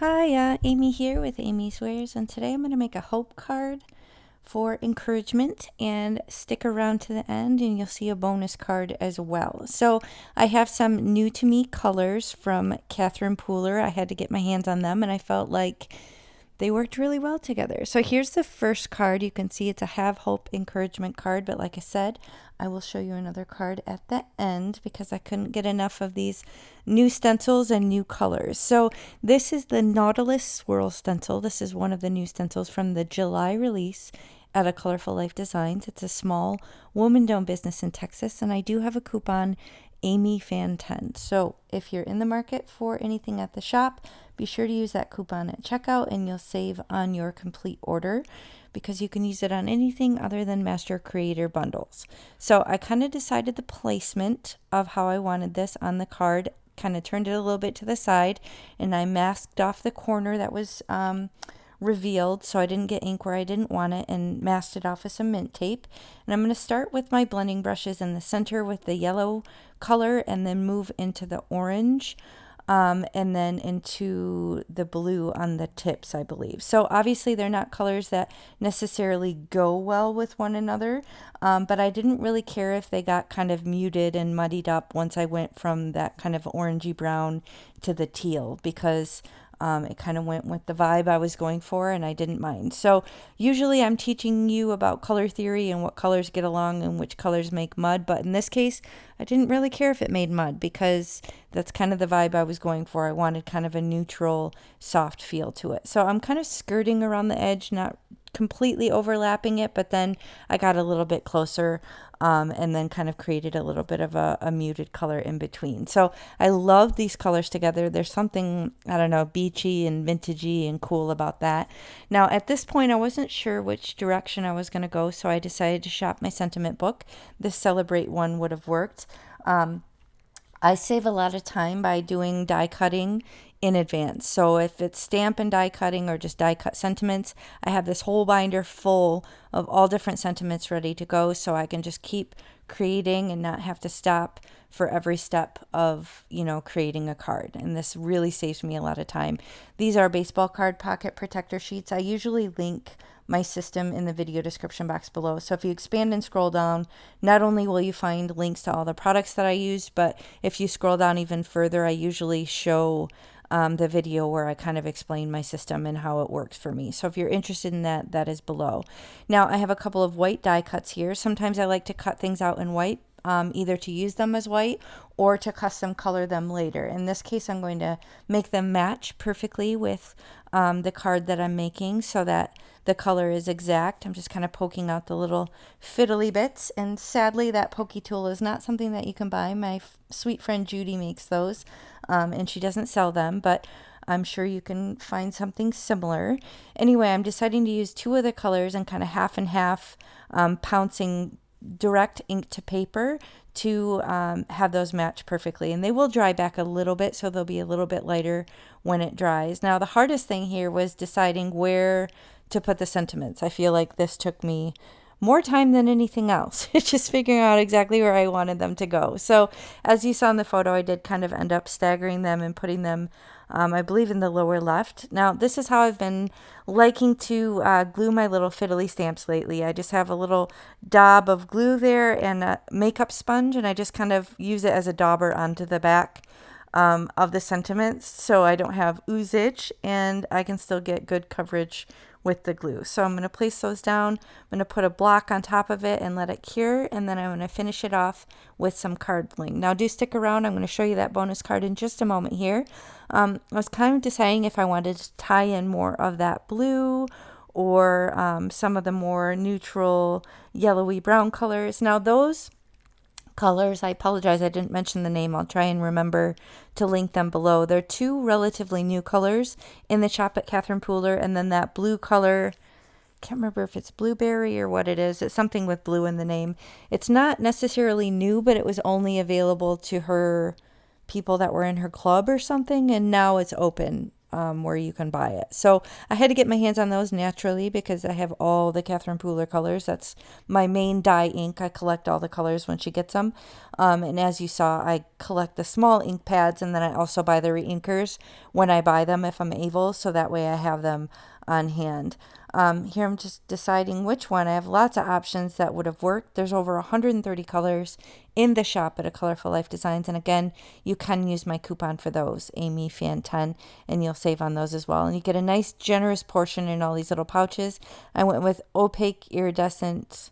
Hi, Amy here with Amy Swears, and today I'm going to make a hope card for encouragement, and stick around to the end and you'll see a bonus card as well. So I have some new to me colors from 𝘄𝐿. I had to get my hands on them and I felt like they worked really well together. So here's the first card. You can see it's a have hope encouragement card, but like I said, I will show you another card at the end because I couldn't get enough of these new stencils and new colors. So this is the Nautilus Swirl stencil. This is one of the new stencils from the July release at a Colorful Life Designs. It's a small woman-owned business in Texas, and I do have a coupon, AmyFan10. So if you're in the market for anything at the shop, be sure to use that coupon at checkout and you'll save on your complete order, because you can use it on anything other than Master Creator bundles. So I kind of decided the placement of how I wanted this on the card, kind of turned it a little bit to the side, and I masked off the corner that was revealed so I didn't get ink where I didn't want it, and masked it off with some mint tape. And I'm going to start with my blending brushes in the center with the yellow color, and then move into the orange, and then into the blue on the tips, I believe. So obviously they're not colors that necessarily go well with one another, but I didn't really care if they got kind of muted and muddied up once I went from that kind of orangey brown to the teal, because it kind of went with the vibe I was going for, and I didn't mind. So usually I'm teaching you about color theory and what colors get along and which colors make mud, but in this case I didn't really care if it made mud, because that's kind of the vibe I was going for. I wanted kind of a neutral, soft feel to it. So I'm kind of skirting around the edge, not completely overlapping it, but then I got a little bit closer, and then kind of created a little bit of a muted color in between. So I love these colors together. There's something, I don't know, beachy and vintagey and cool about that. Now at this point I wasn't sure which direction I was going to go, so I decided to shop my sentiment book. The Celebrate one would have worked. I save a lot of time by doing die cutting in advance. So if it's stamp and die cutting or just die cut sentiments, I have this whole binder full of all different sentiments ready to go, so I can just keep creating and not have to stop for every step of, creating a card. And this really saves me a lot of time. These are baseball card pocket protector sheets. I usually link my system in the video description box below. So if you expand and scroll down, not only will you find links to all the products that I used, but if you scroll down even further, I usually show the video where I kind of explain my system and how it works for me. So if you're interested in that, that is below. Now I have a couple of white die cuts here. Sometimes I like to cut things out in white, either to use them as white or to custom color them later. In this case, I'm going to make them match perfectly with the card that I'm making so that the color is exact. I'm just kind of poking out the little fiddly bits, and sadly that pokey tool is not something that you can buy. My sweet friend Judy makes those, and she doesn't sell them, but I'm sure you can find something similar. Anyway, I'm deciding to use two of the colors and kind of half and half, pouncing direct ink to paper to have those match perfectly. And they will dry back a little bit, so they'll be a little bit lighter when it dries. Now the hardest thing here was deciding where to put the sentiments. I feel like this took me more time than anything else. It's just figuring out exactly where I wanted them to go. So as you saw in the photo, I did kind of end up staggering them and putting them, I believe, in the lower left. Now this is how I've been liking to glue my little fiddly stamps lately. I just have a little daub of glue there and a makeup sponge, and I just kind of use it as a dauber onto the back of the sentiments, so I don't have oozage and I can still get good coverage with the glue. So I'm going to place those down. I'm going to put a block on top of it and let it cure, and then I'm going to finish it off with some card bling. Now do stick around. I'm going to show you that bonus card in just a moment here. I was kind of deciding if I wanted to tie in more of that blue or some of the more neutral yellowy brown colors. Now those colors, I apologize I didn't mention the name. I'll try and remember to link them below. They're two relatively new colors in the shop at 𝘄𝐿, and then that blue color, can't remember if it's blueberry or what it is. It's something with blue in the name. It's not necessarily new, but it was only available to her people that were in her club or something, and now it's open where you can buy it. So I had to get my hands on those naturally because I have all the Catherine Pooler colors. That's my main dye ink. I collect all the colors when she gets them. And as you saw, I collect the small ink pads, and then I also buy the reinkers when I buy them if I'm able, so that way I have them on hand. Here I'm just deciding which one. I have lots of options that would have worked. There's over 130 colors in the shop at A Colorful Life Designs, and again, you can use my coupon for those, Amy Fan 10, and you'll save on those as well. And you get a nice generous portion in all these little pouches. I went with opaque iridescent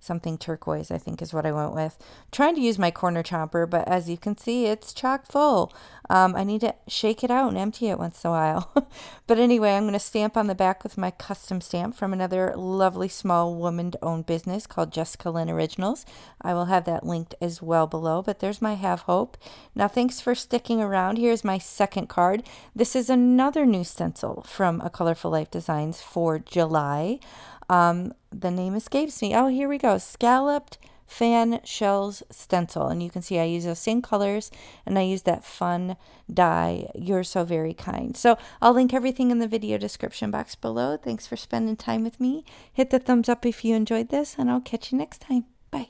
something turquoise, I think is what I went with. I'm trying to use my corner chomper, but as you can see, it's chock full. I need to shake it out and empty it once in a while. But anyway, I'm going to stamp on the back with my custom stamp from another lovely small woman-owned business called Jessica Lynn Originals. I will have that linked as well below, but there's my Have Hope. Now, thanks for sticking around. Here's my second card. This is another new stencil from A Colorful Life Designs for July. The name escapes me. Oh, here we go. Scalloped Fan Shells Stencil. And you can see I use those same colors, and I use that fun die, You're So Very Kind. So I'll link everything in the video description box below. Thanks for spending time with me. Hit the thumbs up if you enjoyed this, and I'll catch you next time. Bye.